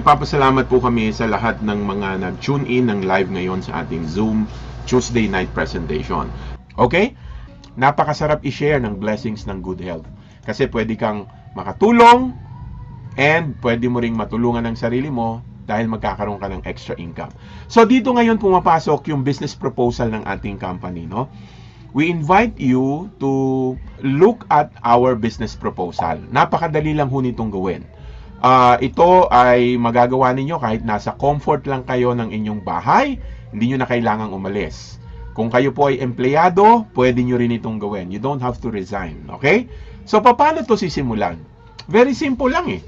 Nagpapasalamat po kami sa lahat ng mga nag-tune in ng live ngayon sa ating Zoom Tuesday night presentation. Okay? Napakasarap i-share ng blessings ng good health. Kasi pwede kang makatulong and pwede mo ring matulungan ng sarili mo dahil magkakaroon ka ng extra income. So dito ngayon pumapasok yung business proposal ng ating company, no? We invite you to look at our business proposal. Napakadali lang ho nitong gawin. Ito ay magagawa ninyo kahit nasa comfort lang kayo ng inyong bahay, hindi nyo na kailangang umalis. Kung kayo po ay empleyado, pwede nyo rin itong gawin. You don't have to resign, okay? So, paano to sisimulan? Very simple lang eh.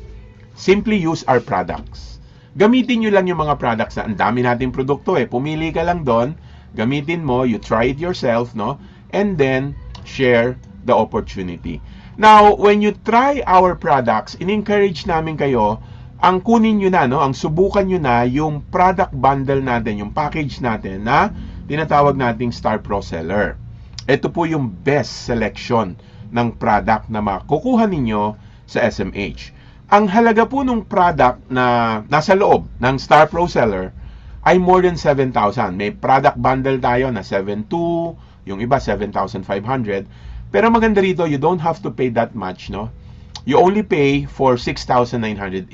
Simply use our products. Gamitin nyo lang yung mga products na ang dami nating produkto eh. Pumili ka lang doon, gamitin mo, you try it yourself, no? And then, share the opportunity. Now, when you try our products, in-encourage namin kayo, ang kunin nyo na, no? Ang subukan nyo na yung product bundle natin, yung package natin na tinatawag nating Star Pro Seller. Ito po yung best selection ng product na makukuha ninyo sa SMH. Ang halaga po ng product na nasa loob ng Star Pro Seller ay more than 7,000. May product bundle tayo na 7,200, yung iba 7,500. Pero maganda rito, you don't have to pay that much, no? You only pay for 6,980.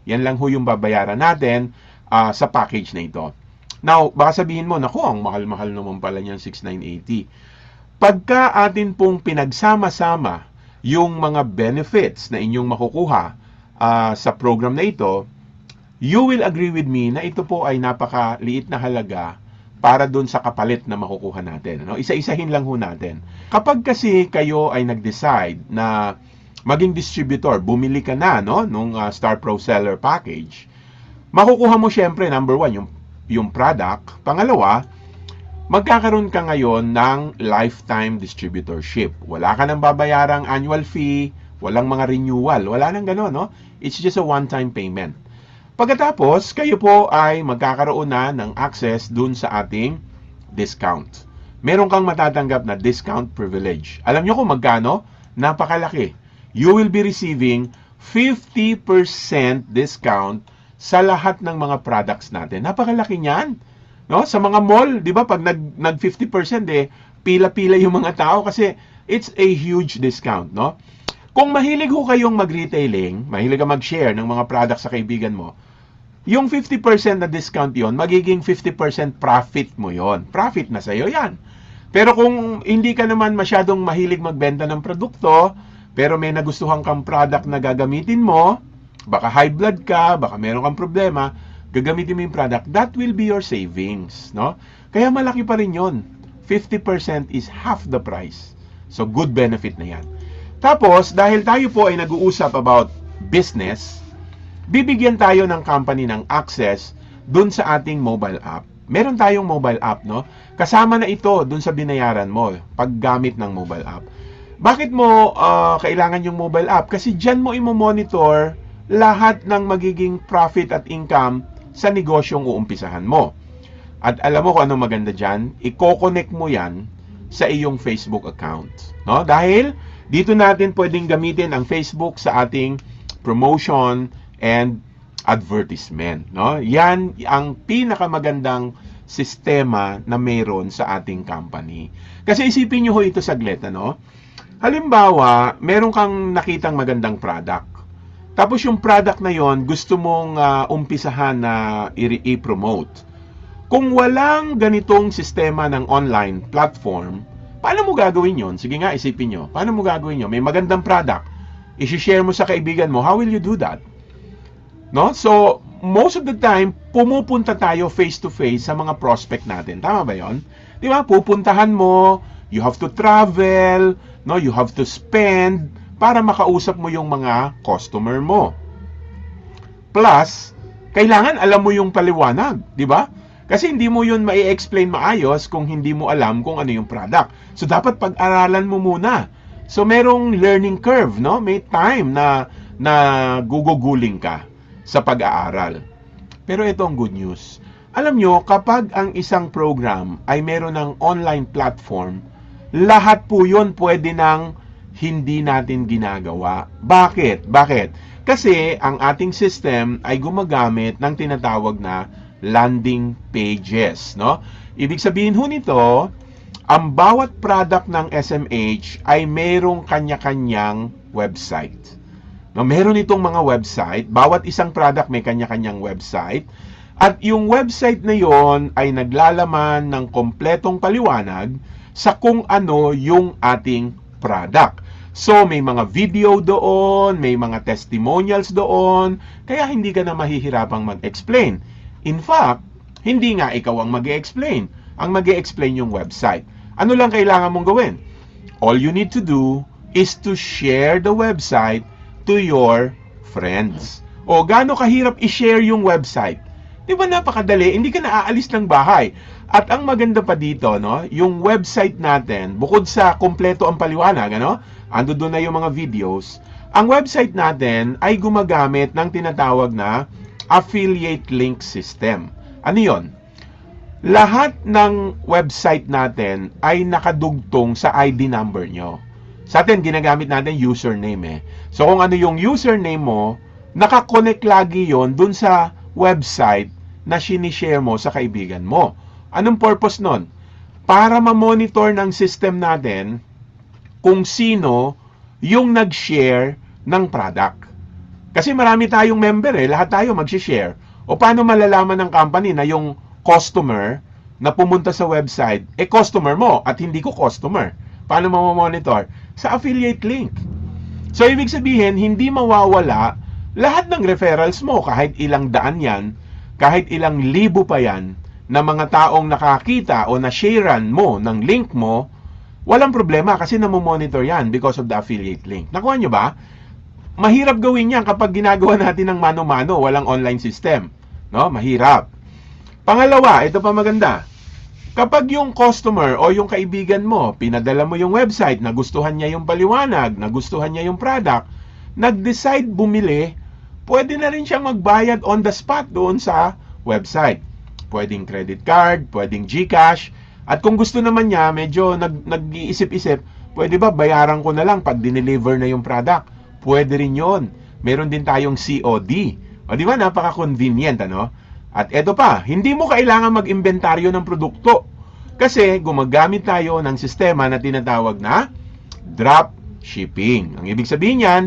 Yan lang ho yung babayaran natin sa package na ito. Now, baka sabihin mo, naku, ang mahal-mahal naman pala niyan, 6,980. Pagka atin pong pinagsama-sama yung mga benefits na inyong makukuha sa program na ito, you will agree with me na ito po ay napakaliit na halaga para dun sa kapalit na makukuha natin. No? Isa-isahin lang ho natin. Kapag kasi kayo ay nag-decide na maging distributor, bumili ka na no, nung Star Pro Seller package, makukuha mo syempre, number one, yung product. Pangalawa, magkakaroon ka ngayon ng lifetime distributorship. Wala ka nang babayarang annual fee, walang mga renewal, wala nang gano'n, no? It's just a one-time payment. Pagkatapos, kayo po ay magkakaroon na ng access dun sa ating discount. Meron kang matatanggap na discount privilege. Alam nyo kung magkano? Napakalaki. You will be receiving 50% discount sa lahat ng mga products natin. Napakalaki niyan. No? Sa mga mall, di ba, pag nag 50%, pila-pila yung mga tao kasi it's a huge discount, no? Kung mahilig ho kayong mag-retailing, mahilig ka mag-share ng mga products sa kaibigan mo, yung 50% na discount yon, magiging 50% profit mo yon. Profit na sa'yo yan. Pero kung hindi ka naman masyadong mahilig magbenta ng produkto, pero may nagustuhan kang product na gagamitin mo, baka high blood ka, baka meron kang problema, gagamitin mo yung product, that will be your savings, no? Kaya malaki pa rin yon. 50% is half the price. So, good benefit na yan. Tapos, dahil tayo po ay nag-uusap about business, bibigyan tayo ng company ng access dun sa ating mobile app. Meron tayong mobile app, no? Kasama na ito dun sa binayaran mo, paggamit ng mobile app. Bakit mo kailangan yung mobile app? Kasi dyan mo imo-monitor lahat ng magiging profit at income sa negosyong uumpisahan mo. At alam mo kung ano maganda dyan? I-connect mo yan sa iyong Facebook account. No? Dahil dito natin pwedeng gamitin ang Facebook sa ating promotion and advertisement. No? Yan ang pinakamagandang sistema na mayroon sa ating company. Kasi isipin nyo ho ito saglit, ano? Halimbawa, meron kang nakitang magandang product. Tapos yung product na yon gusto mong umpisahan na i-promote. Kung walang ganitong sistema ng online platform, paano mo gagawin yon? Sige nga, isipin nyo. Paano mo gagawin yon? May magandang product. I-share mo sa kaibigan mo. How will you do that? No? So, most of the time, pumupunta tayo face-to-face sa mga prospect natin. Tama ba yon? Di ba? Pupuntahan mo, you have to travel, no? You have to spend para makausap mo yung mga customer mo. Plus, kailangan alam mo yung paliwanag, di ba? Kasi hindi mo yun mai-explain maayos kung hindi mo alam kung ano yung product. So, dapat pag-aralan mo muna. So, merong learning curve, no? May time na guguguling ka sa pag-aaral. Pero ito ang good news. Alam nyo, kapag ang isang program ay meron ng online platform, lahat po yun pwede nang hindi natin ginagawa. Bakit? Kasi ang ating system ay gumagamit ng tinatawag na landing pages, no? Ibig sabihin ho nito, ang bawat product ng SMH ay mayroong kanya-kanyang website. No, meron itong mga website, bawat isang product may kanya-kanyang website, at yung website na yon ay naglalaman ng kompletong paliwanag sa kung ano yung ating product. So, may mga video doon, may mga testimonials doon, kaya hindi ka na mahihirapang mag-explain. In fact, hindi nga ikaw ang mag-explain. Ang mag-explain yung website. Ano lang kailangan mong gawin? All you need to do is to share the website to your friends. O, gaano kahirap i-share yung website? Di ba napakadali? Hindi ka na aalis ng bahay. At ang maganda pa dito, no, yung website natin, bukod sa kompleto ang paliwanag, ano, ando doon na yung mga videos, ang website natin ay gumagamit ng tinatawag na affiliate link system. Ano yon? Lahat ng website natin ay nakadugtong sa ID number nyo. Sa atin, ginagamit natin username eh. So kung ano yung username mo, nakakonect lagi yon dun sa website na sinishare mo sa kaibigan mo. Anong purpose nun? Para ma-monitor ng system natin kung sino yung nag-share ng product. Kasi marami tayong member eh, lahat tayo mag-share. O paano malalaman ng company na yung customer na pumunta sa website, customer mo at hindi ko customer? Paano ma-monitor? Sa affiliate link. So, ibig sabihin, hindi mawawala lahat ng referrals mo, kahit ilang daan yan, kahit ilang libo pa yan, na mga taong nakakita o na-sharean mo ng link mo, walang problema kasi namomonitor yan because of the affiliate link. Nakuha nyo ba? Mahirap gawin yan kapag ginagawa natin ng mano-mano, walang online system. No? Mahirap. Pangalawa, ito pa maganda. Kapag yung customer o yung kaibigan mo, pinadala mo yung website, nagustuhan niya yung paliwanag, nagustuhan niya yung product, nag-decide bumili, pwede na rin siyang magbayad on the spot doon sa website. Pwedeng credit card, pwedeng GCash, at kung gusto naman niya, medyo nag-iisip-isip, pwede ba bayaran ko na lang pag dineliver na yung product? Pwede rin yon. Meron din tayong COD. O di ba, napaka-convenient, ano? At eto pa, hindi mo kailangan mag-inventaryo ng produkto. Kasi gumagamit tayo ng sistema na tinatawag na drop shipping. Ang ibig sabihin yan,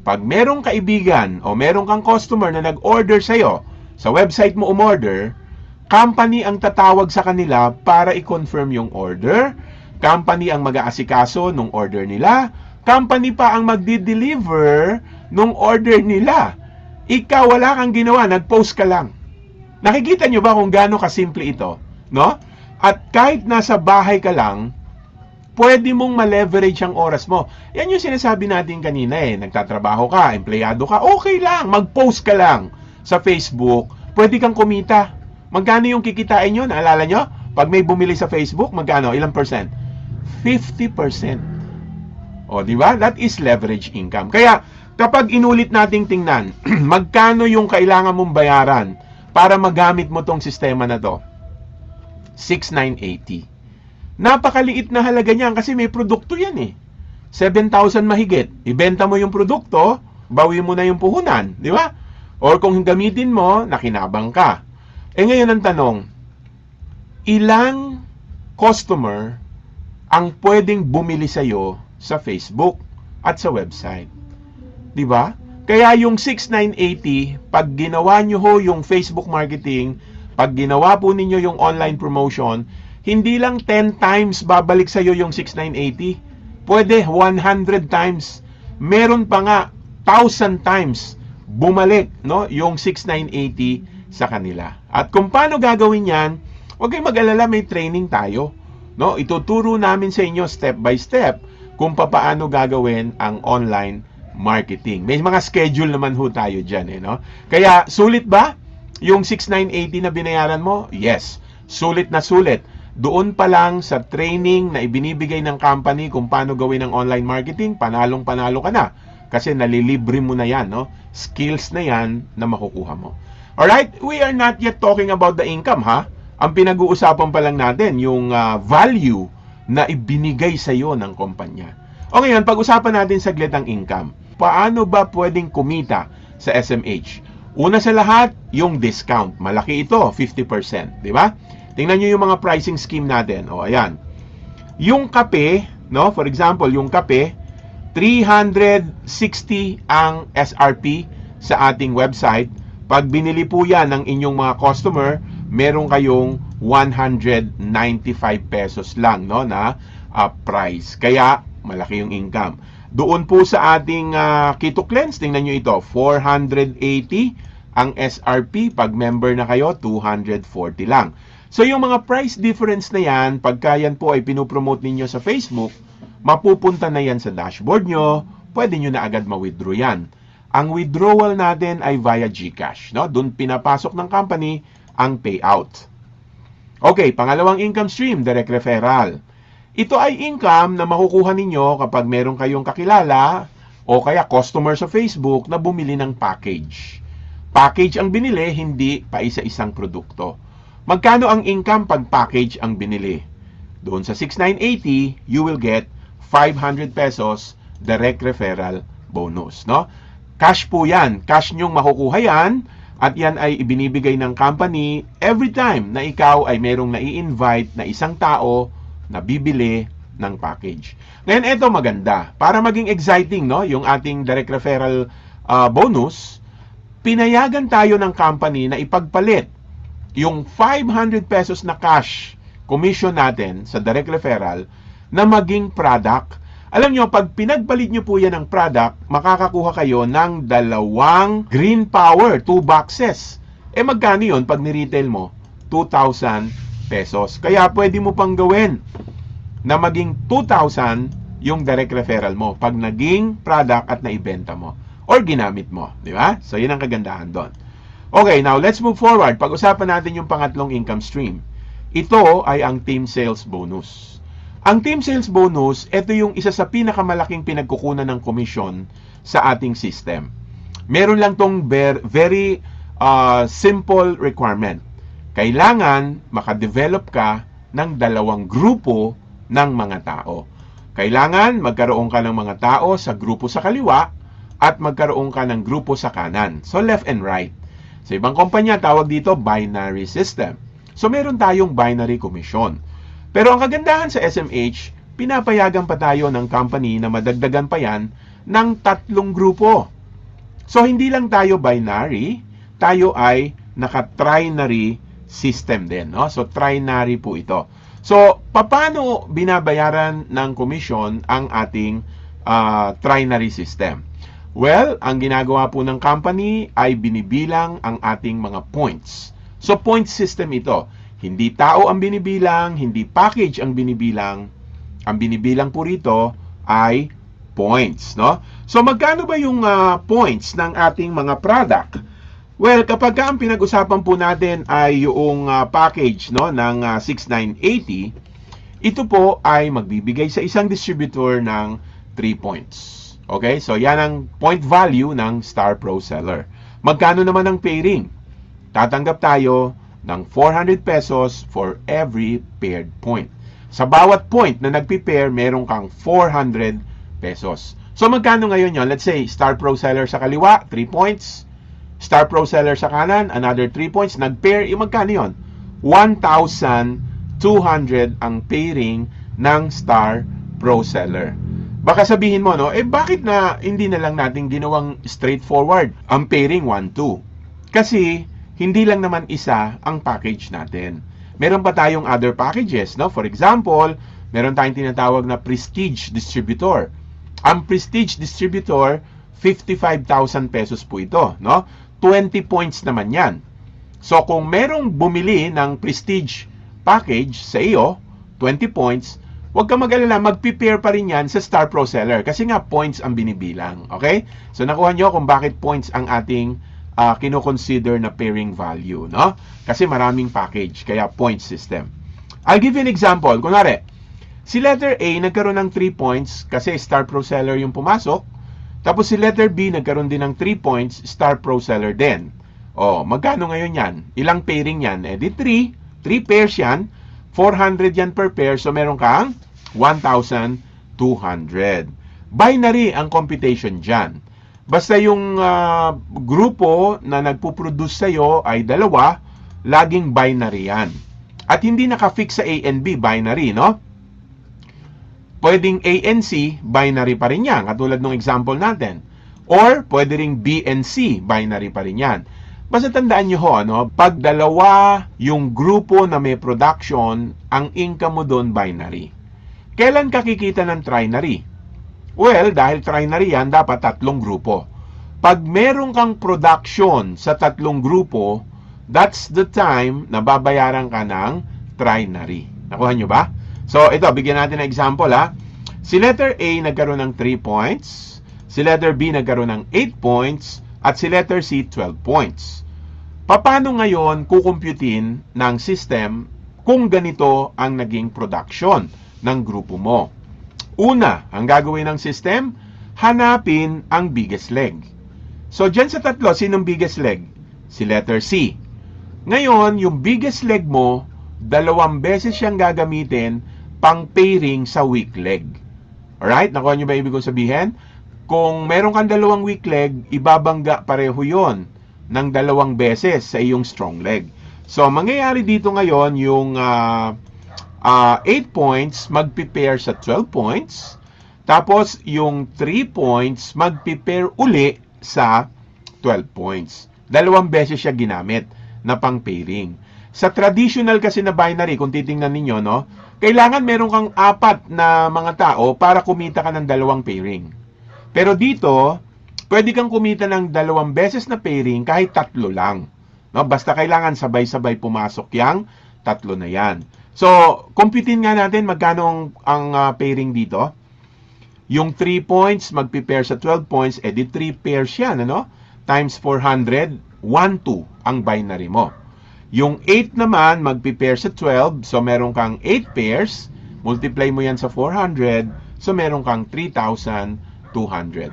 pag merong kaibigan o merong kang customer na nag-order sa'yo, sa website mo umorder, company ang tatawag sa kanila para i-confirm yung order, company ang mag-aasikaso nung order nila, company pa ang magdi-deliver nung order nila. Ikaw wala kang ginawa, nag-post ka lang. Nakikita nyo ba kung gaano kasimple ito? No? At kahit nasa bahay ka lang, pwede mong ma-leverage ang oras mo. Yan yung sinasabi natin kanina eh. Nagtatrabaho ka, empleyado ka, okay lang, mag-post ka lang sa Facebook, pwede kang kumita. Magkano yung kikitain nyo? Naalala nyo? Pag may bumili sa Facebook, magkano? Ilang percent? 50%. O, di ba? That is leverage income. Kaya, kapag inulit nating tingnan, magkano yung kailangan mong bayaran para magamit mo tong sistema na to? 6,980. Napakaliit na halaga niyan kasi may produkto yan eh. 7,000 mahigit. Ibenta mo yung produkto, bawi mo na yung puhunan. Di ba? Or kung gamitin mo, nakinabang ka. Ngayon ang tanong, ilang customer ang pwedeng bumili sa'yo sa Facebook at sa website? Di ba? Kaya yung 6,980, pag ginawa nyo ho yung Facebook marketing, pag ginawa po ninyo yung online promotion, hindi lang 10 times babalik sa'yo yung 6,980. Pwede 100 times. Meron pa nga 1,000 times bumalik, no, yung 6,980 sa kanila. At kung paano gagawin yan, huwag kayong mag-alala, may training tayo. No? Ituturo namin sa inyo step by step kung paano gagawin ang online marketing. May mga schedule naman ho tayo dyan. No? Kaya, sulit ba yung 6,980 na binayaran mo? Yes. Sulit na sulit. Doon pa lang sa training na ibinibigay ng company kung paano gawin ang online marketing, panalong-panalo ka na. Kasi nalilibre mo na yan. No? Skills na yan na makukuha mo. Alright, we are not yet talking about the income, ha? Ang pinag-uusapan pa lang natin, yung value na ibinigay sa iyo ng kumpanya. O ngayon, pag-usapan natin saglit ang income. Paano ba pwedeng kumita sa SMH. Una sa lahat, yung discount. Malaki ito, 50%, di ba? Tingnan nyo yung mga pricing scheme natin. O, ayan. Yung kape, no? For example, yung kape, 360 ang SRP sa ating website. Pag binili po yan ng inyong mga customer, meron kayong 195 pesos lang, no, na price. Kaya, malaki yung income. Doon po sa ating Keto Cleanse, tingnan nyo ito, 480 ang SRP. Pag member na kayo, 240 lang. So, yung mga price difference na yan, pagka yan po ay pinupromote ninyo sa Facebook, mapupunta na yan sa dashboard nyo, pwede nyo na agad ma-withdraw yan. Ang withdrawal natin ay via GCash, no? Doon pinapasok ng company ang payout. Okay, pangalawang income stream, direct referral. Ito ay income na makukuha ninyo kapag meron kayong kakilala o kaya customer sa Facebook na bumili ng package. Package ang binili, hindi pa isa-isang produkto. Magkano ang income pag package ang binili? Doon sa 6980, you will get 500 pesos direct referral bonus, no? Cash po yan. Cash nyong makukuha yan at yan ay ibinibigay ng company every time na ikaw ay merong nai-invite na isang tao na bibili ng package. Ngayon, ito maganda. Para maging exciting, no, yung ating direct referral bonus, pinayagan tayo ng company na ipagpalit yung 500 pesos na cash commission natin sa direct referral na maging product. Alam nyo, pag pinagpalit nyo po yan ng product, makakakuha kayo ng 2 Green Power, 2 boxes. Magkano yun pag ni-retail mo? 2,000 pesos. Kaya pwede mo pang gawin na maging 2,000 yung direct referral mo pag naging product at naibenta mo or ginamit mo. Di ba? So, yun ang kagandahan doon. Okay, now let's move forward. Pag-usapan natin yung pangatlong income stream. Ito ay ang team sales bonus. Ang team sales bonus, ito yung isa sa pinakamalaking pinagkukunan ng commission sa ating system. Meron lang tong very simple requirement. Kailangan makadevelop ka ng 2 grupo ng mga tao. Kailangan magkaroon ka ng mga tao sa grupo sa kaliwa at magkaroon ka ng grupo sa kanan. So left and right. Sa ibang kumpanya, tawag dito binary system. So meron tayong binary commission. Pero ang kagandahan sa SMH, pinapayagan pa tayo ng company na madagdagan pa yan ng 3 grupo. So, hindi lang tayo binary, tayo ay naka-trinary system din. No? So, trinary po ito. So, paano binabayaran ng commission ang ating trinary system? Well, ang ginagawa po ng company ay binibilang ang ating mga points. So, point system ito. Hindi tao ang binibilang, hindi package ang binibilang. Ang binibilang po rito ay points, no? So, magkano ba yung points ng ating mga product? Well, kapag ang pinag-usapan po natin ay yung package, no, ng 6980, ito po ay magbibigay sa isang distributor ng 3 points. Okay? So, yan ang point value ng Star Pro Seller. Magkano naman ang pairing? Tatanggap tayo ng 400 pesos for every paired point. Sa bawat point na nagpi-pair, meron kang 400 pesos. So, magkano ngayon yun? Let's say, Star Pro Seller sa kaliwa, 3 points. Star Pro Seller sa kanan, another 3 points. Nag-pair, magkano yun? 1,200 ang pairing ng Star Pro Seller. Baka sabihin mo, no, bakit na hindi na lang natin ginawang straightforward ang pairing 1-2? Kasi, hindi lang naman isa ang package natin. Meron pa tayong other packages, no? For example, meron tayong tinatawag na Prestige Distributor. Ang Prestige Distributor, 55,000 pesos po ito, no? 20 points naman yan. So, kung merong bumili ng Prestige package sa iyo, 20 points, huwag ka mag-alala, mag-prepare pa rin yan sa Star Pro Seller kasi nga points ang binibilang. Okay? So, nakuha nyo kung bakit points ang ating kino-consider na pairing value, no? Kasi maraming package, kaya point system. I'll give you an example. Kunwari, si letter A nagkaroon ng 3 points kasi Star Pro Seller yung pumasok. Tapos si letter B nagkaroon din ng 3 points, Star Pro Seller din. O, magkano ngayon yan? Ilang pairing yan? Di 3 pairs yan. 400 yan per pair. So, meron kang 1,200. Binary ang computation dyan. Basta yung grupo na nagpo-produce sa'yo ay dalawa, laging binary yan. At hindi naka-fix sa A and B, binary, no? Pwedeng A and C, binary pa rin yan, katulad ng example natin. Or, pwede ring B and C, binary pa rin yan. Basta tandaan nyo ho, ano, pag dalawa yung grupo na may production, ang income mo doon binary. Kailan ka kikita ng trinary? Well, dahil trinary yan, dapat tatlong grupo. Pag meron kang production sa tatlong grupo, that's the time na babayaran ka ng trinary. Nakuha nyo ba? So, ito, bigyan natin ng example, ha. Si letter A nagkaroon ng 3 points, si letter B nagkaroon ng 8 points, at si letter C 12 points. Paano ngayon kukumputin ng system kung ganito ang naging production ng grupo mo? Una, ang gagawin ng system, hanapin ang biggest leg. So, dyan sa tatlo, sinong biggest leg? Si letter C. Ngayon, yung biggest leg mo, 2 beses siyang gagamitin pang pairing sa weak leg. Alright? Nakuha nyo ba ibig kong sabihin? Kung meron kang 2 weak leg, ibabangga pareho yon ng 2 beses sa iyong strong leg. So, mangyayari dito ngayon, yung 8 points, magpipair sa 12 points. Tapos, yung 3 points, magpipair uli sa 12 points. 2 beses siya ginamit na pang pairing. Sa traditional kasi na binary, kung titingnan ninyo, no, kailangan meron kang 4 na mga tao para kumita ka ng 2 pairing. Pero dito, pwede kang kumita ng 2 beses na pairing kahit 3 lang. No, basta kailangan sabay-sabay pumasok yang 3 na yan. So, computein nga natin magkano ang pairing dito. Yung 3 points, magpipair sa 12 points, edi 3 pairs yan, ano? Times 400, 1, 2 ang binary mo. Yung 8 naman, magpipair sa 12, so meron kang 8 pairs, multiply mo yan sa 400, so meron kang 3,200.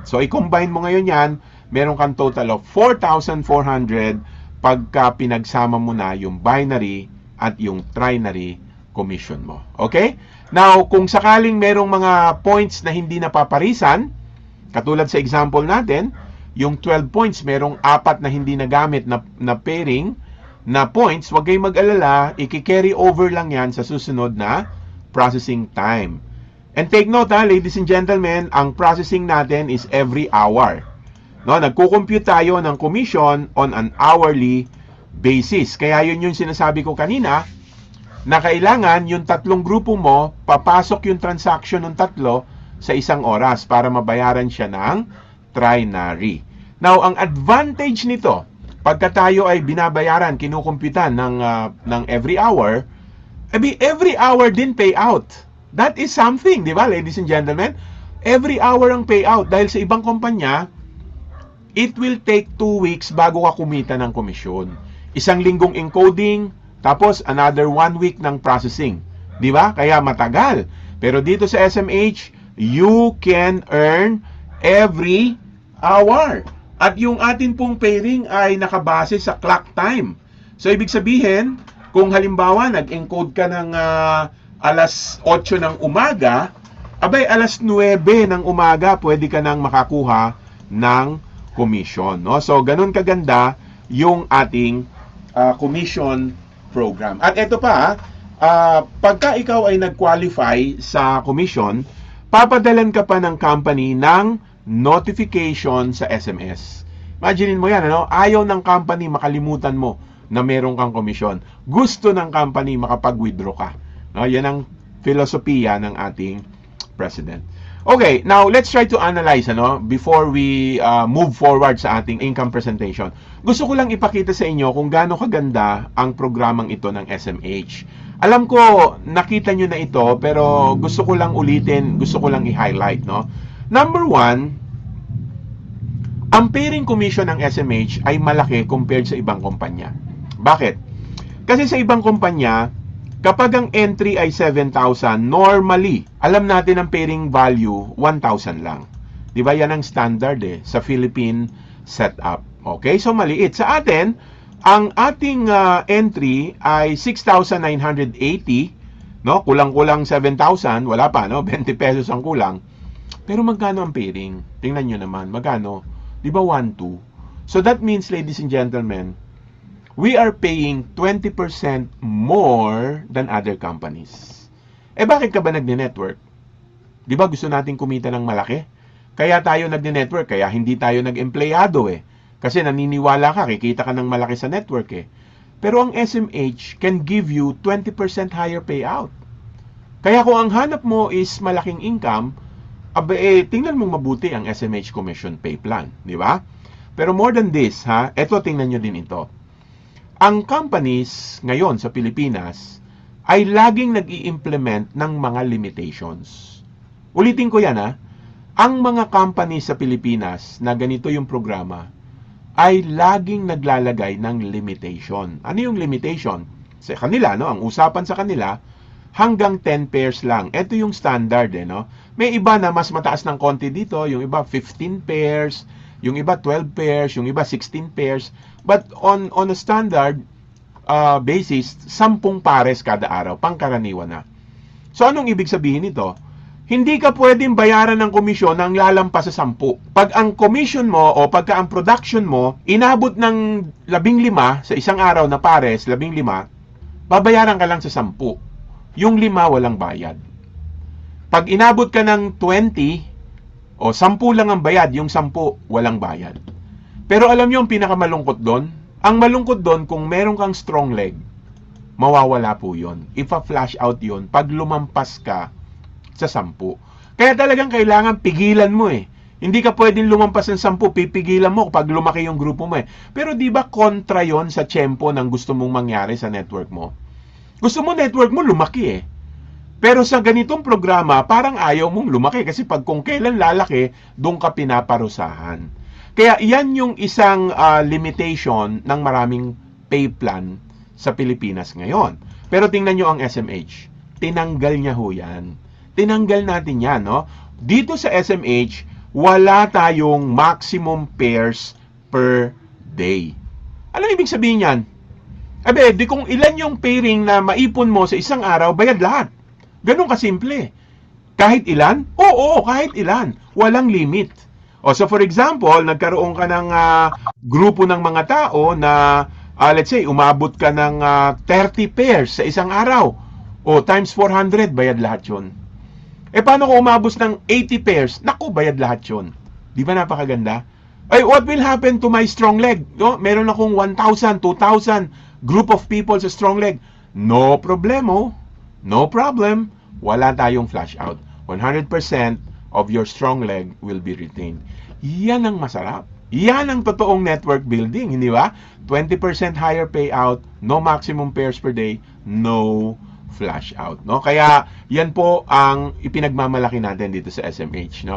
So, i-combine mo ngayon yan, meron kang total of 4,400 pagka pinagsama mo na yung binary at yung trinary commission mo. Okay? Now, kung sakaling merong mga points na hindi napaparisan, katulad sa example natin, yung 12 points, merong 4 na hindi nagamit na pairing na points, wag kayong mag-alala, i-carry over lang yan sa susunod na processing time. And take note, ladies and gentlemen, ang processing natin is every hour. No, nagko-compute tayo ng commission on an hourly basis. Kaya yun yung sinasabi ko kanina, na kailangan yung 3 grupo mo, papasok yung transaction ng 3 sa 1 oras para mabayaran siya ng trinary. Now, ang advantage nito, pagka tayo ay binabayaran, kinukumputan ng every hour, every hour din payout. That is something, di ba, ladies and gentlemen? Every hour ang payout. Dahil sa ibang kumpanya, it will take 2 weeks bago ka kumita ng komisyon. 1 linggong encoding, tapos another 1 week ng processing. Di ba? Kaya matagal. Pero dito sa SMH, you can earn every hour. At yung atin pong pairing ay nakabase sa clock time. So, ibig sabihin, kung halimbawa nag-encode ka ng alas 8 ng umaga, alas 9 ng umaga, pwede ka nang makakuha ng commission. No? So, ganun kaganda yung ating commission program. At ito pa, pagka ikaw ay nag-qualify sa commission, papadalan ka pa ng company ng notification sa SMS. Imaginin mo yan, ano? Ayaw ng company makalimutan mo na meron kang commission. Gusto ng company makapag-withdraw ka. No? Yan ang filosofiya ng ating president. Okay, now let's try to analyze before we move forward sa ating income presentation. Gusto ko lang ipakita sa inyo kung gaano kaganda ang programang ito ng SMH. Alam ko, nakita nyo na ito, pero gusto ko lang ulitin, gusto ko lang i-highlight. No? Number 1, ang pairing commission ng SMH ay malaki compared sa ibang kumpanya. Bakit? Kasi sa ibang kumpanya, kapag ang entry ay 7,000, normally, alam natin ang pairing value, 1,000 lang. Di ba yan ang standard sa Philippine setup. Okay, so maliit. Sa atin, ang ating entry ay 6,980, no? Kulang-kulang 7,000, wala pa, no? 20 pesos ang kulang. Pero magkano ang pairing? Tingnan nyo naman, magkano? Di ba 1-2? So that means, ladies and gentlemen, we are paying 20% more than other companies. Bakit ka ba nagne-network? Di ba gusto natin kumita ng malaki? Kaya tayo nagne-network, kaya hindi tayo nag-empleyado Kasi naniniwala ka, kikita ka ng malaki sa network Pero ang SMH can give you 20% higher payout. Kaya kung ang hanap mo is malaking income, tingnan mo mabuti ang SMH Commission Pay Plan, di ba? Pero more than this, eto tingnan nyo din ito. Ang companies ngayon sa Pilipinas ay laging nag-i-implement ng mga limitations. Ulitin ko yan Ang mga companies sa Pilipinas na ganito yung programa ay laging naglalagay ng limitation. Ano yung limitation? Sa kanila, ang usapan sa kanila, hanggang 10 pairs lang. Ito yung standard, May iba na mas mataas ng konti dito, yung iba 15 pairs, yung iba 12 pairs, yung iba 16 pairs. But on a standard basis, 10 pares kada araw, pangkaraniwan na. So anong ibig sabihin nito? Hindi ka pwedeng bayaran ng komisyon ng lalampas sa 10. Pag ang commission mo o pagka ang production mo inabot ng 15 sa isang araw na pares, 15, babayaran ka lang sa 10. Yung 5 walang bayad. Pag inabot ka ng 20 o 10 lang ang bayad, yung 10 walang bayad. Pero alam niyo ang pinakamalungkot doon? Ang malungkot doon, kung meron kang strong leg, mawawala po yun. Ipa-flash out yun pag lumampas ka sa 10. Kaya talagang kailangan pigilan mo Hindi ka pwedeng lumampas ng 10, pipigilan mo pag lumaki yung grupo mo Pero di ba kontra yon sa tiyempo ng gusto mong mangyari sa network mo? Gusto mo network mo lumaki Pero sa ganitong programa, parang ayaw mong lumaki kasi pag kung kailan lalaki, doon ka pinaparusahan. Kaya yan yung isang limitation ng maraming pay plan sa Pilipinas ngayon. Pero tingnan nyo ang SMH. Tinanggal niya yan. Tinanggal natin yan, Dito sa SMH, wala tayong maximum pairs per day. Ano ibig sabihin yan? Di kung ilan yung pairing na maipon mo sa isang araw, bayad lahat. Ganun kasimple. Kahit ilan? Oo, kahit ilan. Walang limit. So for example, nagkaroon ka ng grupo ng mga tao na, let's say, umabot ka ng 30 pairs sa isang araw. Times 400, bayad lahat yun. Paano kung umabot ng 80 pairs? Naku, bayad lahat yun. Di ba napakaganda? What will happen to my strong leg? Meron akong 1,000, 2,000 group of people sa strong leg. No problemo. No problem. Wala tayong flash out. 100% of your strong leg will be retained. Yan ang masarap. Yan ang totoong network building, hindi ba? 20% higher payout, no maximum pairs per day, no flash out, Kaya yan po ang ipinagmamalaki natin dito sa SMH,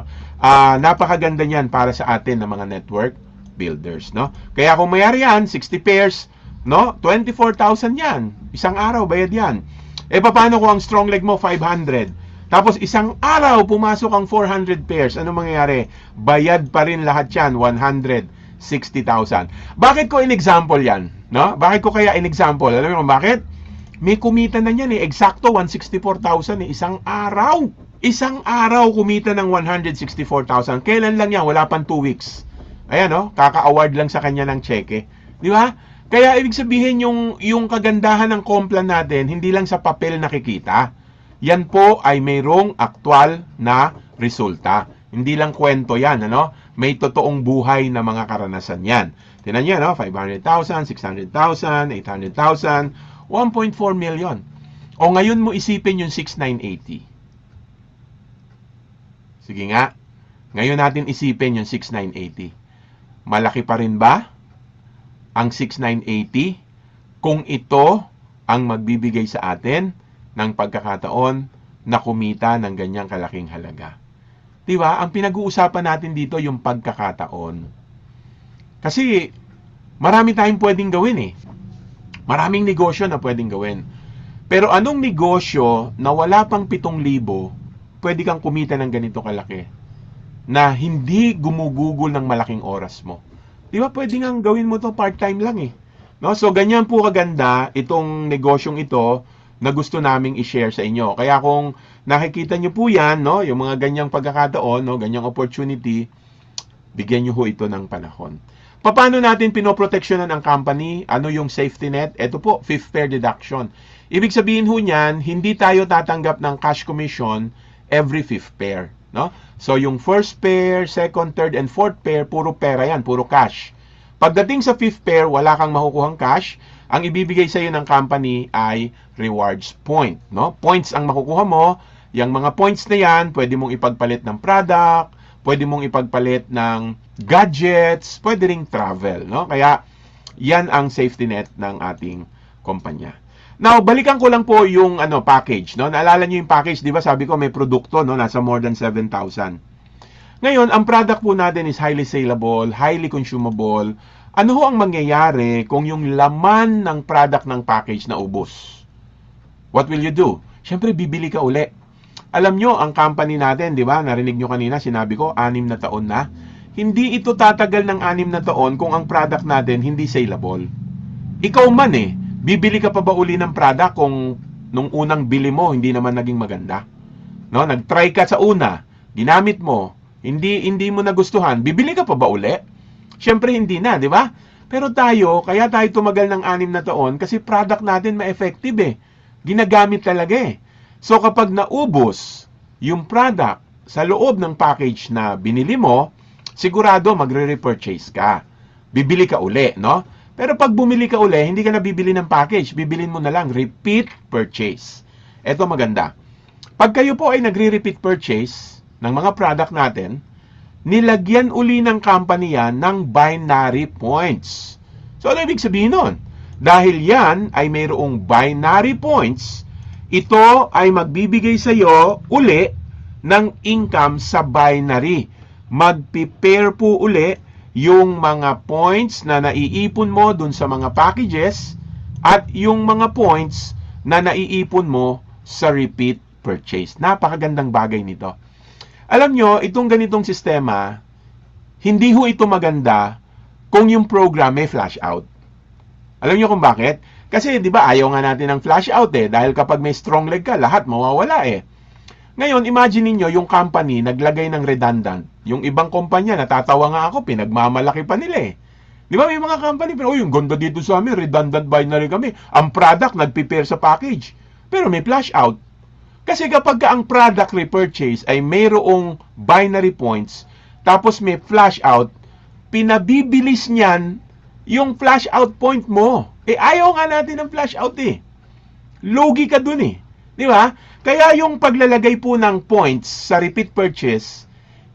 Napakaganda niyan para sa atin ng mga network builders, Kaya kung mayari yan, 60 pairs, 24,000 yan. Isang araw bayad yan. Paano kung ang strong leg mo 500? Tapos isang araw pumasok ang 400 pairs. Ano mangyayari? Bayad pa rin lahat yan, 160,000. Bakit ko in-example yan? Bakit ko kaya in-example? Alam mo bakit? May kumita na yan eksakto 164,000 isang araw. Isang araw kumita ng 164,000. Kailan lang yan? Wala pang 2 weeks. Ayan kaka-award lang sa kanya ng cheque. Di ba? Kaya ibig sabihin yung kagandahan ng Complan natin, hindi lang sa papel nakikita. Yan po ay mayroong aktwal na resulta. Hindi lang kwento yan, May totoong buhay na mga karanasan yan. Tingnan niyo, 500,000, 600,000, 800,000, 1.4 million. O ngayon mo isipin yung 6,980. Sige nga. Ngayon natin isipin yung 6,980. Malaki pa rin ba ang 6,980 kung ito ang magbibigay sa atin ng pagkakataon na kumita ng ganyang kalaking halaga? Diba? Ang pinag-uusapan natin dito yung pagkakataon. Kasi marami tayong pwedeng gawin Maraming negosyo na pwedeng gawin. Pero anong negosyo na wala pang 7,000, pwede kang kumita ng ganito kalaki na hindi gumugugol ng malaking oras mo? Di ba pwede nga gawin mo to part-time lang So ganyan po kaganda itong negosyong ito na gusto naming i-share sa inyo. Kaya kung nakikita nyo po yan, yung mga ganyang pagkakataon, ganyang opportunity, bigyan nyo ho ito ng panahon. Paano natin pinoproteksyonan ang company? Ano yung safety net? Ito po, fifth pair deduction. Ibig sabihin ho niyan, hindi tayo tatanggap ng cash commission every fifth pair. No? So yung first pair, second, third, and fourth pair, puro pera yan, puro cash. Pagdating sa fifth pair, wala kang makukuhang cash. Ang ibibigay sa iyo ng company ay rewards point. No? Points ang makukuha mo. Yung mga points na yan, pwede mong ipagpalit ng product, pwede mong ipagpalit ng gadgets, pwede ring travel. No? Kaya yan ang safety net ng ating kumpanya. Now, balikan ko lang po yung package. No? Naalala niyo yung package, di ba? Sabi ko may produkto, no? Nasa more than 7,000. Ngayon, ang product po natin is highly saleable, highly consumable. Ano ho ang mangyayari kung yung laman ng product ng package na ubos? What will you do? Siyempre, bibili ka uli. Alam nyo, ang company natin, di ba? Narinig nyo kanina, sinabi ko, 6 na taon na. Hindi ito tatagal ng 6 na taon kung ang product natin hindi saleable. Ikaw man bibili ka pa ba uli ng product kung nung unang bili mo, hindi naman naging maganda? No? Nag-try ka sa una, ginamit mo, hindi mo nagustuhan, bibili ka pa ba uli? Siyempre hindi na, di ba? Pero tayo, kaya tayo tumagal ng 6 na taon kasi product natin ma-effective Ginagamit talaga So kapag naubos yung product sa loob ng package na binili mo, sigurado magre-repurchase ka. Bibili ka uli, no? Pero pag bumili ka uli, hindi ka na bibili ng package. Bibilin mo na lang repeat purchase. Ito maganda. Pag kayo po ay nagre-repeat purchase ng mga product natin, nilagyan uli ng company yan ng binary points. So, ano ibig sabihin nun? Dahil yan ay mayroong binary points, ito ay magbibigay sa iyo uli ng income sa binary. Magpipair po uli yung mga points na naiipon mo dun sa mga packages at yung mga points na naiipon mo sa repeat purchase. Napakagandang bagay nito. Alam nyo, itong ganitong sistema, hindi ho ito maganda kung yung program may flash out. Alam nyo kung bakit? Kasi, di ba, ayaw nga natin ng flash out dahil kapag may strong leg ka, lahat mawawala Ngayon, imagine niyo yung company naglagay ng redundant. Yung ibang kumpanya, natatawa nga ako, pinagmamalaki pa nila Di ba, may mga company, pero yung ganda dito sa amin, redundant binary kami. Ang product, nagprepare sa package. Pero may flash out. Kasi kapag ang product repurchase ay mayroong binary points, tapos may flash out, pinabibilis niyan yung flash out point mo. Ayaw nga natin ng flash out Logi ka dun Di ba? Kaya yung paglalagay po ng points sa repeat purchase,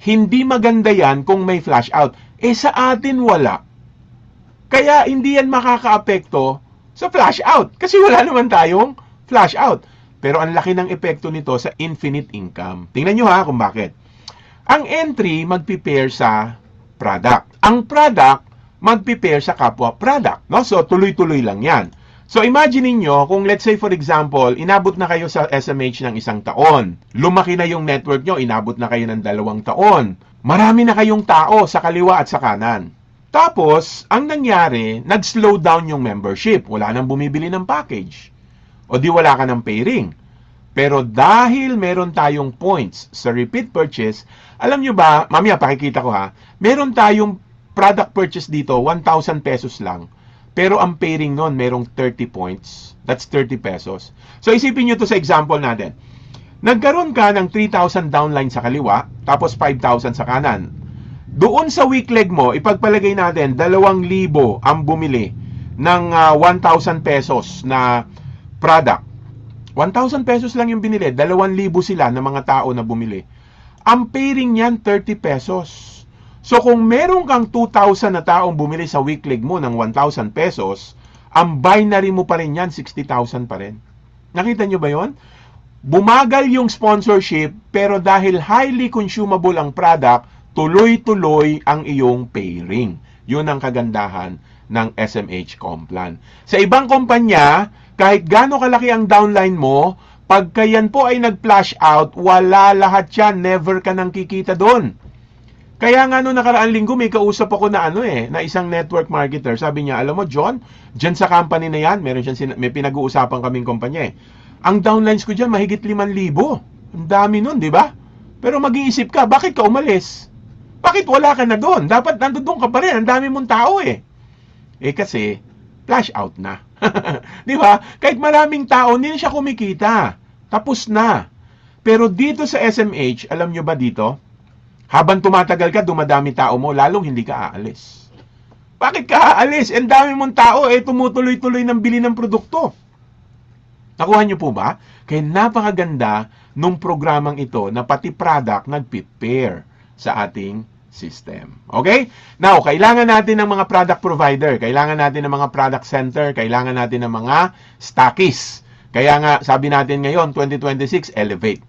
hindi maganda yan kung may flash out. Sa atin wala. Kaya hindi yan makakaapekto sa flash out. Kasi wala naman tayong flash out. Pero ang laki ng epekto nito sa infinite income. Tingnan nyo kung bakit. Ang entry magpipair sa product. Ang product magpipair sa kapwa product. No? So, tuloy-tuloy lang yan. So, imagine niyo kung let's say for example, inabot na kayo sa SMH ng 1 taon. Lumaki na yung network nyo, inabot na kayo ng 2 taon. Marami na kayong tao sa kaliwa at sa kanan. Tapos, ang nangyari, nag-slow down yung membership. Wala nang bumibili ng package. O di wala ka ng pairing. Pero dahil meron tayong points sa repeat purchase, alam nyo ba, mamaya pakikita ko meron tayong product purchase dito, 1,000 pesos lang. Pero ang pairing nun, merong 30 points. That's 30 pesos. So isipin nyo to sa example natin. Nagkaroon ka ng 3,000 downline sa kaliwa, tapos 5,000 sa kanan. Doon sa weak leg mo, ipagpalagay natin, 2,000 ang bumili ng 1,000 pesos na product. 1,000 pesos lang yung binili. 2,000 sila na mga tao na bumili. Ang pairing niyan, 30 pesos. So, kung meron kang 2,000 na taong bumili sa weak leg mo ng 1,000 pesos, ang binary mo pa rin yan, 60,000 pa rin. Nakita nyo ba yon? Bumagal yung sponsorship, pero dahil highly consumable ang product, tuloy-tuloy ang iyong pairing. Yun ang kagandahan ng SMH Complan. Sa ibang kumpanya, kahit gaano kalaki ang downline mo, pagka yan po ay nag-flash out, wala lahat yan, never ka nang kikita doon. Kaya nga noong nakaraang linggo, may kausap ako na na isang network marketer. Sabi niya, alam mo John, dyan sa company na yan, may pinag-uusapan kaming kumpanya Ang downlines ko dyan, mahigit 5,000. Ang dami nun, di ba? Pero mag-iisip ka, bakit ka umalis? Bakit wala ka na doon? Dapat nandoon ka pa rin. Ang dami mong tao eh. Kasi, flash out na. Di ba? Kahit maraming tao, hindi na siya kumikita. Tapos na. Pero dito sa SMH, alam nyo ba dito? Habang tumatagal ka, dumadami tao mo, lalong hindi ka aalis. Bakit ka aalis? Ang dami mong tao, tumutuloy-tuloy ng bili ng produkto. Nakuha nyo po ba? Kaya napakaganda nung programang ito na pati product nag-prepare sa ating system. Okay? Now, kailangan natin ng mga product provider, kailangan natin ng mga product center, kailangan natin ng mga stockists. Kaya nga, sabi natin ngayon, 2026, Elevate.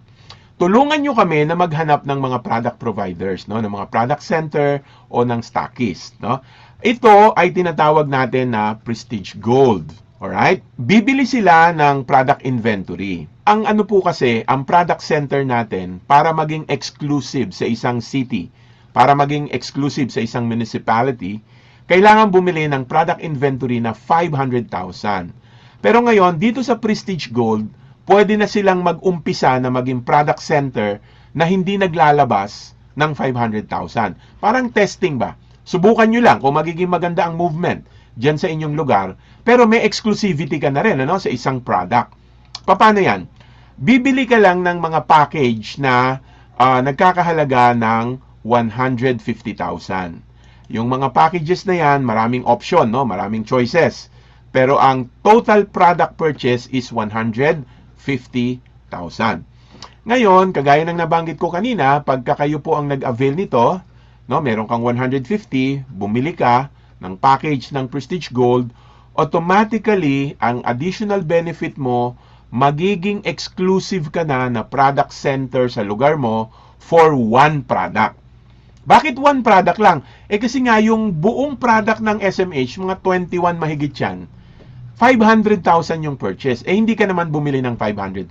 Tulungan nyo kami na maghanap ng mga product providers, no? Ng mga product center o ng stockists. No? Ito ay tinatawag natin na Prestige Gold. Alright? Bibili sila ng product inventory. Ang ano po kasi, ang product center natin, para maging exclusive sa isang city, para maging exclusive sa isang municipality, kailangan bumili ng product inventory na 500,000. Pero ngayon, dito sa Prestige Gold, pwede na silang mag-umpisa na maging product center na hindi naglalabas ng 500,000. Parang testing ba? Subukan nyo lang kung magiging maganda ang movement dyan sa inyong lugar, pero may exclusivity ka na rin sa isang product. Paano yan? Bibili ka lang ng mga package na nagkakahalaga ng 150,000. Yung mga packages na yan, maraming option, maraming choices. Pero ang total product purchase is 150,000. Ngayon, kagaya ng nabanggit ko kanina, pagka kayo po ang nag-avail nito, meron kang 150, bumili ka ng package ng Prestige Gold, automatically, ang additional benefit mo, magiging exclusive ka na product center sa lugar mo for one product. Bakit one product lang? Kasi nga yung buong product ng SMH, mga 21 mahigit yan, 500,000 yung purchase. Hindi ka naman bumili ng 500,000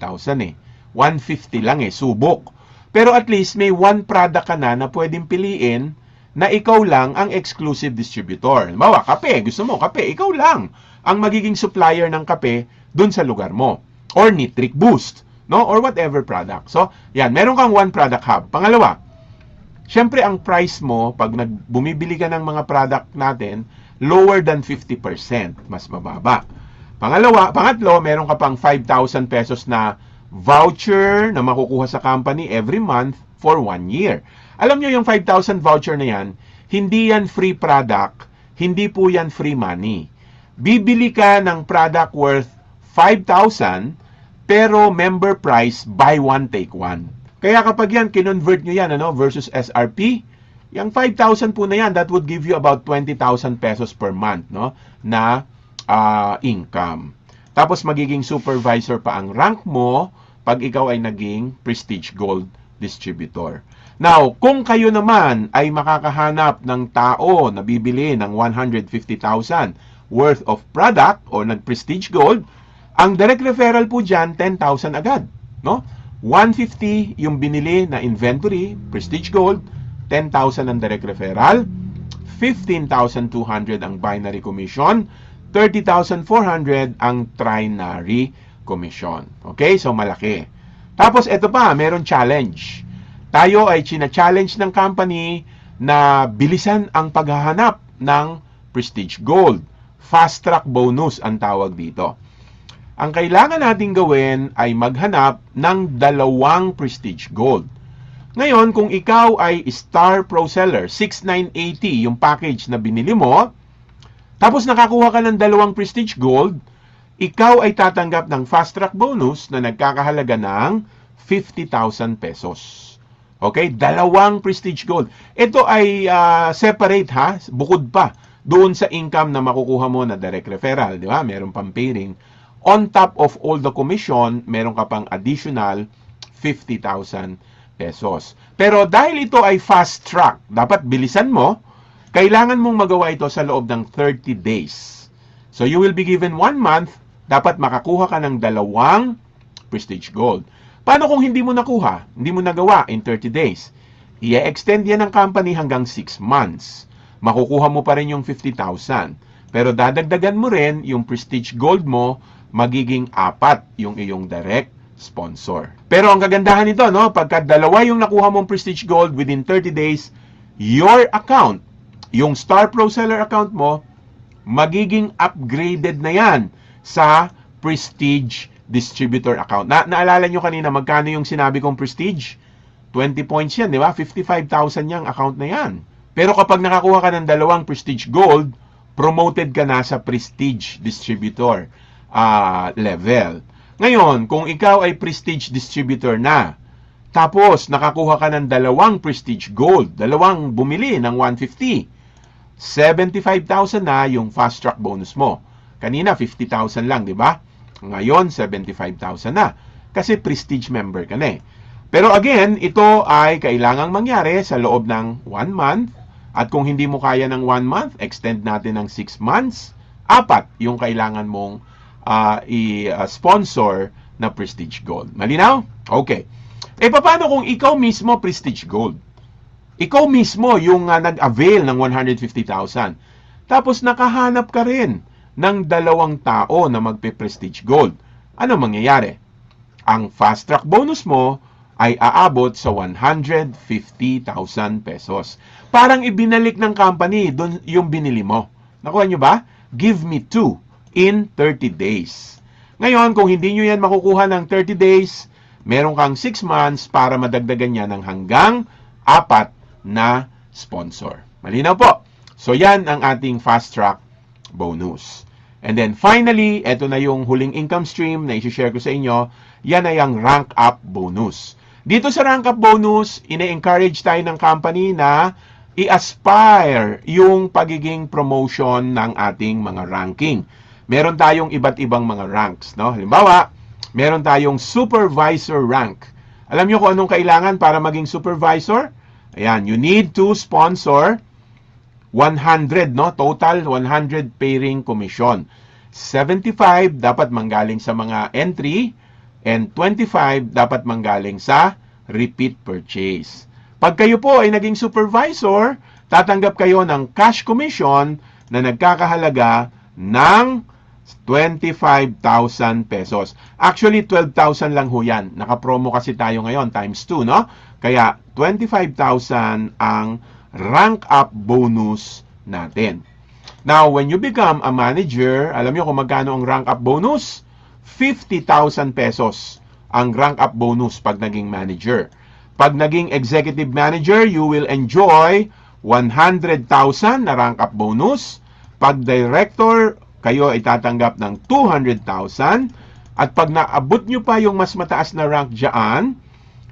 150 lang subok. Pero at least may one product ka na pwedeng piliin na ikaw lang ang exclusive distributor. Halimbawa, kape. Gusto mo kape. Ikaw lang ang magiging supplier ng kape dun sa lugar mo. Or Nitric Boost. Or whatever product. So, yan. Meron kang one product hub. Pangalawa, syempre ang price mo, pag bumibili ka ng mga product natin, lower than 50%. Mas mababa. Pangatlo, meron ka pang 5,000 pesos na voucher na makukuha sa company every month for 1 year. Alam nyo yung 5,000 voucher na yan, hindi yan free product, hindi po yan free money. Bibili ka ng product worth 5,000, pero member price, buy one, take one. Kaya kapag yan, kinonvert nyo yan versus SRP, yung 5,000 po na yan, that would give you about 20,000 pesos per month na income. Tapos magiging supervisor pa ang rank mo pag ikaw ay naging Prestige Gold distributor. Now, kung kayo naman ay makakahanap ng tao na bibili ng 150,000 worth of product o nag-Prestige Gold, ang direct referral po dyan, 10,000 agad. 150 yung binili na inventory, Prestige Gold, 10,000 ang direct referral, 15,200 ang binary commission, 30,400 ang trinary commission. Okay? So, malaki. Tapos, ito pa, meron challenge. Tayo ay china-challenge ng company na bilisan ang paghahanap ng Prestige Gold. Fast track bonus ang tawag dito. Ang kailangan natin gawin ay maghanap ng 2 Prestige Gold. Ngayon, kung ikaw ay Star Pro Seller, 6,980 yung package na binili mo, tapos nakakuha ka ng 2 Prestige Gold, ikaw ay tatanggap ng fast track bonus na nagkakahalaga ng 50,000 pesos. Okay? 2 Prestige Gold. Ito ay separate bukod pa doon sa income na makukuha mo na direct referral, di ba? Meron pang pairing. On top of all the commission, meron ka pang additional 50,000 pesos. Pero dahil ito ay fast track, dapat bilisan mo, kailangan mong magawa ito sa loob ng 30 days. So you will be given 1 month, dapat makakuha ka ng 2 Prestige Gold. Paano kung hindi mo nakuha? Hindi mo nagawa in 30 days? I-extend yan ng company hanggang 6 months. Makukuha mo pa rin yung 50,000. Pero dadagdagan mo rin yung Prestige Gold mo, magiging 4 yung iyong direct sponsor. Pero ang kagandahan nito, pagka 2 yung nakuha mong Prestige Gold within 30 days, your account, yung Star Pro Seller account mo, magiging upgraded na yan sa Prestige Distributor account. Naalala nyo kanina, magkano yung sinabi kong Prestige? 20 points yan, di ba? 55,000 yung account na yan. Pero kapag nakakuha ka ng dalawang Prestige Gold, promoted ka na sa Prestige Distributor level. Ngayon, kung ikaw ay Prestige Distributor na, tapos nakakuha ka ng dalawang Prestige Gold, dalawang bumili ng 150, 75,000 na yung fast track bonus mo. Kanina, 50,000 lang, di ba? Ngayon, 75,000 na. Kasi Prestige member ka na eh. Pero again, ito ay kailangang mangyari sa loob ng 1 month. At kung hindi mo kaya ng 1 month, extend natin ng 6 months. 4 yung kailangan mong i-sponsor na Prestige Gold. Malinaw? Okay. Paano kung ikaw mismo Prestige Gold? Ikaw mismo yung nag-avail ng 150,000. Tapos nakahanap ka rin ng 2 tao na magpe-Prestige Gold. Ano mangyayari? Ang fast track bonus mo ay aabot sa 150,000 pesos. Parang ibinalik ng company doon yung binili mo. Nakuha nyo ba? Give me 2 in 30 days. Ngayon, kung hindi nyo yan makukuha ng 30 days, meron kang 6 months para madagdagan niya ng hanggang 4 na sponsor. Malinaw po. So, yan ang ating fast track bonus. And then finally, eto na yung huling income stream na i-share ko sa inyo. Yan ay ang rank up bonus. Dito sa rank up bonus, ine-encourage tayo ng company na i-aspire yung pagiging promotion ng ating mga ranking. Meron tayong iba't ibang mga ranks, no? Halimbawa, meron tayong supervisor rank. Alam niyo kung anong kailangan para maging supervisor? Ayan, you need to sponsor 100, no? Total 100 pairing commission. 75 dapat manggaling sa mga entry and 25 dapat manggaling sa repeat purchase. Pag kayo po ay naging supervisor, tatanggap kayo ng cash commission na nagkakahalaga ng 25,000 pesos. Actually, 12,000 lang ho yan. Naka-promo kasi tayo ngayon, times 2, no? Kaya, 25,000 ang rank up bonus natin. Now, when you become a manager, alam niyo kung magkano ang rank up bonus? 50,000 pesos ang rank up bonus pag naging manager. Pag naging executive manager, you will enjoy 100,000 na rank up bonus. Pag director, kayo ay tatanggap ng 200,000. At pag naabot nyo pa yung mas mataas na rank dyan,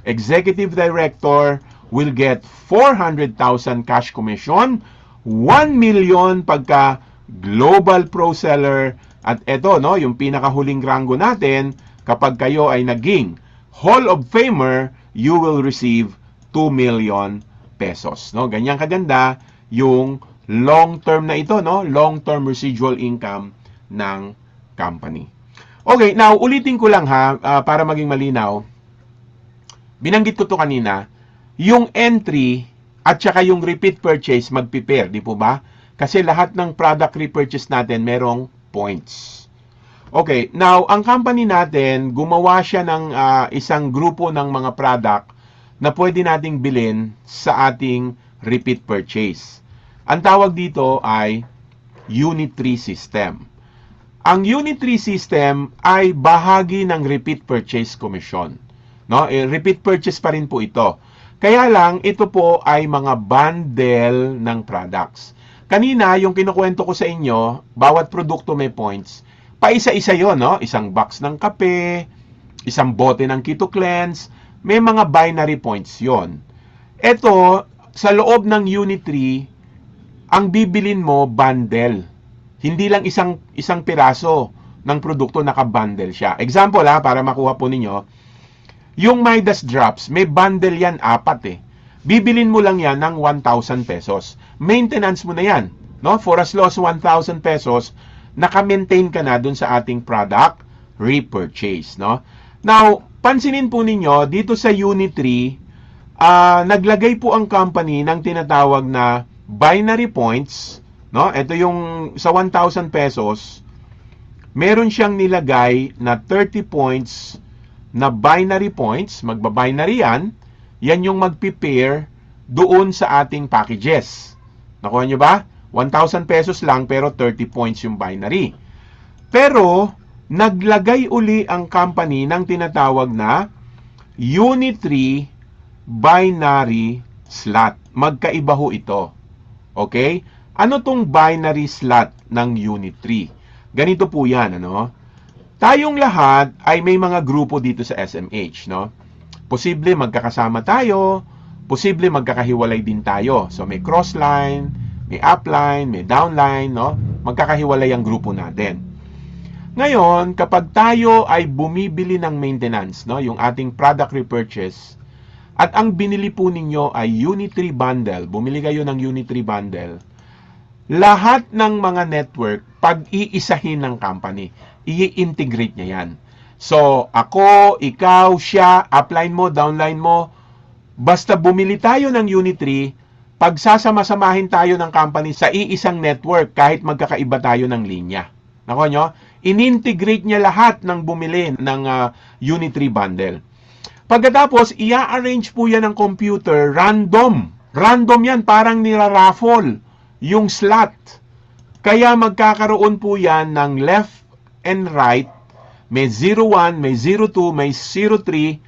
executive director will get 400,000 cash commission, 1 million pagka global pro seller. At eto, no, yung pinakahuling rango natin, kapag kayo ay naging Hall of Famer, you will receive 2 million pesos. No? Ganyan kaganda yung long-term na ito, no? Long-term residual income ng company. Okay, now ulitin ko lang ha, para maging malinaw. Binanggit ko to kanina, yung entry at saka yung repeat purchase magpipair, di po ba? Kasi lahat ng product repurchase natin merong points. Okay, now ang company natin, gumawa siya ng isang grupo ng mga product na pwede nating bilhin sa ating repeat purchase. Ang tawag dito ay Unit 3 system. Ang Unit 3 system ay bahagi ng repeat purchase commission. No? Repeat purchase pa rin po ito. Kaya lang, ito po ay mga bundle ng products. Kanina, yung kinukwento ko sa inyo, bawat produkto may points. Paisa-isa yon, no? Isang box ng kape, isang bote ng Keto Cleanse, may mga binary points yon. Ito, sa loob ng Unit 3, ang bibilin mo, bundle. Hindi lang isang piraso ng produkto, naka-bundle siya. Example para makuha po ninyo, yung Midas Drops, may bundle yan, 4 eh. Bibilin mo lang yan ng 1,000 pesos. Maintenance mo na yan. No? For as low as 1,000 pesos, naka-maintain ka na dun sa ating product repurchase. No? Now, pansinin po ninyo, dito sa Unit 3, naglagay po ang company ng tinatawag na binary points. No? Ito yung sa 1,000 pesos, meron siyang nilagay na 30 points na binary points. Magba-binary yan. Yan yung magpipair doon sa ating packages. Nakuha nyo ba? 1,000 pesos lang pero 30 points yung binary. Pero, naglagay uli ang company ng tinatawag na Unitree binary slot. Magkaiba ho ito. Okay? Ano tong binary slot ng Unitree? Ganito po yan, ano? Tayong lahat ay may mga grupo dito sa SMH, no? Posible magkakasama tayo, posible magkakahiwalay din tayo. So may crossline, may upline, may downline, no? Magkakahiwalay ang grupo natin. Ngayon, kapag tayo ay bumibili ng maintenance, no, yung ating product repurchase, at ang binili po ninyo ay Unitree bundle, bumili kayo ng Unitree bundle, lahat ng mga network, pag-iisahin ng company, i-integrate niya yan. So, ako, ikaw, siya, upline mo, downline mo, basta bumili tayo ng Unitree, pagsasama-samahin tayo ng company sa iisang network kahit magkakaiba tayo ng linya. Nakuha nyo? In-integrate niya lahat ng bumili ng Unitree bundle. Pagkatapos, i-arrange po yan ng computer, random. Random yan, parang niraraffle yung slot. Kaya magkakaroon po yan ng left and right. May 01, may 02, may 03.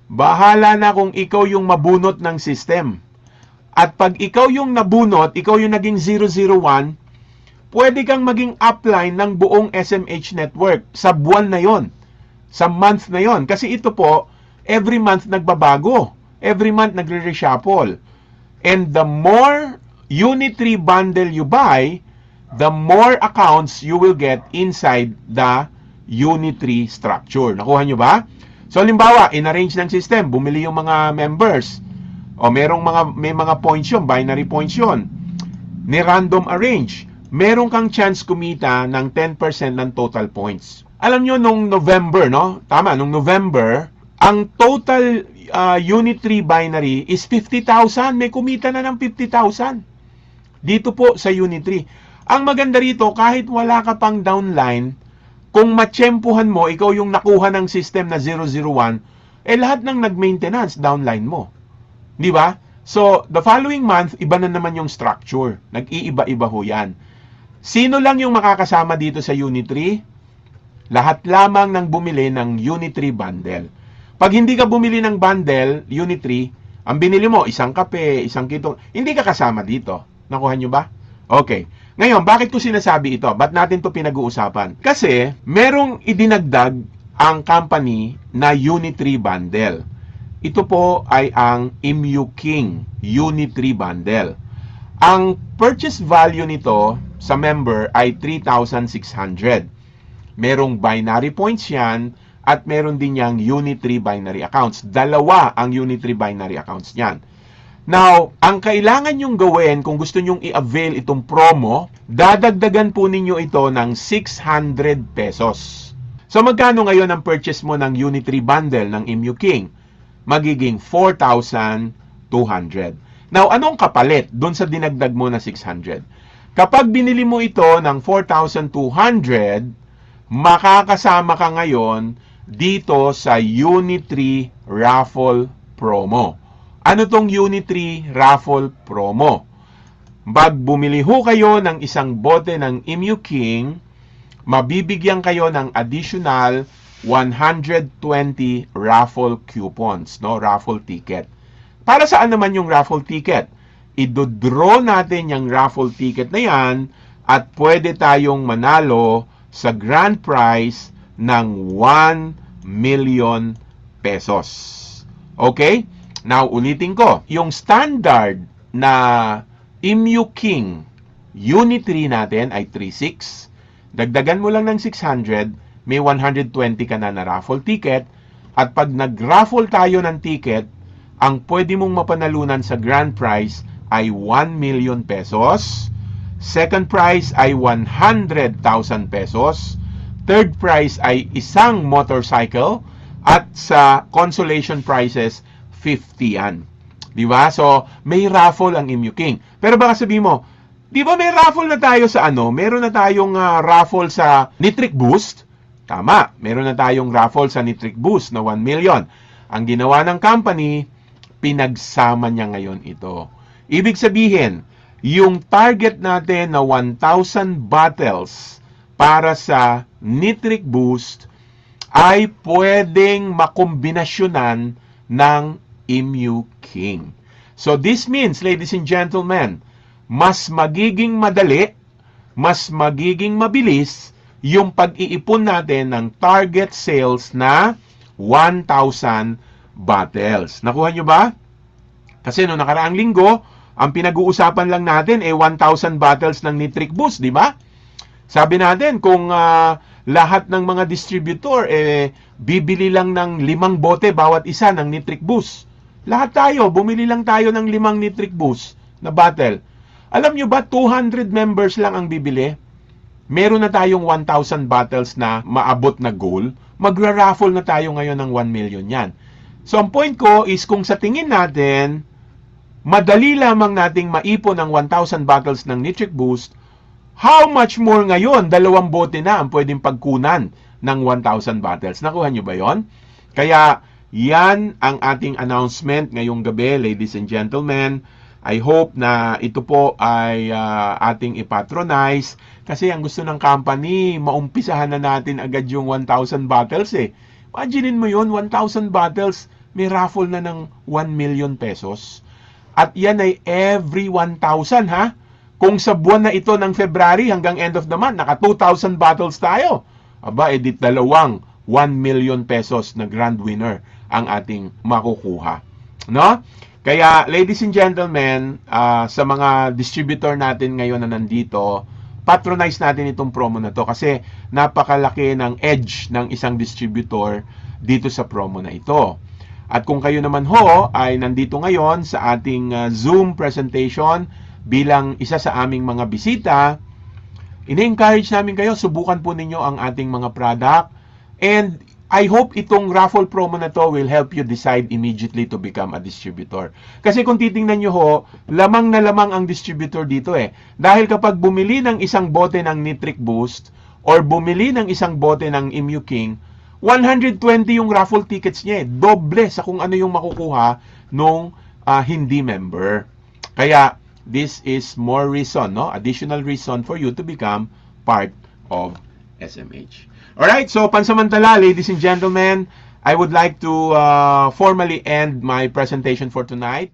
Bahala na kung ikaw yung mabunot ng system. At pag ikaw yung nabunot, ikaw yung naging 001, pwede kang maging upline ng buong SMH network sa buwan na yon, sa month na yon. Kasi ito po, every month nagbabago. Every month nagre-reshuffle. And the more Unitree bundle you buy, the more accounts you will get inside the Unitree structure. Nakuha nyo ba? So, halimbawa, in-arrange ng system, bumili yung mga members. O may mga points yun, binary points yun. Ni-random arrange. Meron kang chance kumita ng 10% ng total points. Alam nyo, nung November, no? Tama, nung November, ang total Unitree binary is 50,000. May kumita na ng 50,000. Dito po sa Unitree. Ang maganda rito, kahit wala ka pang downline, kung matsyempuhan mo, ikaw yung nakuha ng system na 001, lahat ng nag-maintenance, downline mo. Di ba? So, the following month, iba na naman yung structure. Nag-iiba-iba ho yan. Sino lang yung makakasama dito sa Unitree? Lahat lamang ng bumili ng Unitree bundle. Pag hindi ka bumili ng bundle, Unitree, ang binili mo, isang kape, isang kitong, hindi ka kasama dito. Nakuha nyo ba? Okay. Ngayon, bakit ko sinasabi ito? Ba't natin to pinag-uusapan? Kasi, merong idinagdag ang company na Unitree bundle. Ito po ay ang IMUKing Unitree bundle. Ang purchase value nito sa member ay 3,600. Merong binary points yan at meron din yang Unitree binary accounts. Dalawa ang Unitree binary accounts niyan. Now, ang kailangan nyong gawin kung gusto nyong i-avail itong promo, dadagdagan po ninyo ito ng 600 pesos. So, magkano ngayon ang purchase mo ng Unitree bundle ng IMUKing? Magiging 4,200. Now, anong kapalit dun sa dinagdag mo na 600? Kapag binili mo ito ng 4,200, makakasama ka ngayon dito sa Unitree Raffle Promo. Ano tong Unitree Raffle Promo? Pag bumili ho kayo ng isang bote ng IMUKing, mabibigyan kayo ng additional 120 raffle coupons, no? Raffle ticket. Para saan naman yung raffle ticket? Idodraw natin yung raffle ticket na yan at pwede tayong manalo sa grand prize ng 1 million pesos. Okay? Now, ulitin ko. Yung standard na IMUKing Unitree natin ay 3,600. Dagdagan mo lang ng 600, may 120 ka na raffle ticket. At pag nag-raffle tayo ng ticket, ang pwede mong mapanalunan sa grand prize ay 1 million pesos. Second prize ay 100,000 pesos. Third prize ay isang motorcycle. At sa consolation prizes, 50 yan. Di ba? So, may raffle ang IMUKing. Pero baka sabihin mo, di ba may raffle na tayo sa ano? Meron na tayong raffle sa Nitric Boost? Tama. Meron na tayong raffle sa Nitric Boost na 1 million. Ang ginawa ng company, pinagsama niya ngayon ito. Ibig sabihin, yung target natin na 1,000 bottles para sa Nitric Boost ay pwedeng makombinasyonan ng Imu King. So this means, ladies and gentlemen, mas magiging madali, mas magiging mabilis yung pag-iipon natin ng target sales na 1,000 bottles. Nakuha nyo ba? Kasi noong nakaraang linggo, ang pinag-uusapan lang natin 1,000 bottles ng Nitric Boost, di ba? Sabi natin, kung lahat ng mga distributor bibili lang ng 5 bote bawat isa ng Nitric Boost. Lahat tayo, bumili lang tayo ng 5 Nitric Boost na bottle. Alam nyo ba, 200 members lang ang bibili? Meron na tayong 1,000 bottles na maabot na goal. Magra-raffle na tayo ngayon ng 1 million yan. So, ang point ko is kung sa tingin natin, madali lamang nating maipon ang 1,000 bottles ng Nitric Boost, how much more ngayon, 2 bote na ang pwedeng pagkunan ng 1,000 bottles. Nakuha nyo ba yon? Kaya, yan ang ating announcement ngayong gabi, ladies and gentlemen. I hope na ito po ay ating ipatronize kasi ang gusto ng company, maumpisahan na natin agad yung 1,000 bottles eh. Imaginin mo yun, 1,000 bottles, may raffle na ng 1 million pesos. At yan ay every 1,000 ha. Kung sa buwan na ito ng February hanggang end of the month, naka 2,000 bottles tayo. Aba, edit 2, 1 million pesos na grand winner ang ating makukuha. No? Kaya, ladies and gentlemen, sa mga distributor natin ngayon na nandito, patronize natin itong promo na to kasi napakalaki ng edge ng isang distributor dito sa promo na ito. At kung kayo naman ho ay nandito ngayon sa ating Zoom presentation bilang isa sa aming mga bisita, ini-encourage namin kayo, subukan po ninyo ang ating mga product. And I hope itong raffle promo na to will help you decide immediately to become a distributor. Kasi kung titingnan nyo ho, lamang na lamang ang distributor dito eh. Dahil kapag bumili ng isang bote ng Nitric Boost or bumili ng isang bote ng Imu King, 120 yung raffle tickets niya eh. Doble sa kung ano yung makukuha nung hindi member. Kaya, this is more reason, no? Additional reason for you to become part of SMH. Alright, so pansamantala, ladies and gentlemen, I would like to formally end my presentation for tonight.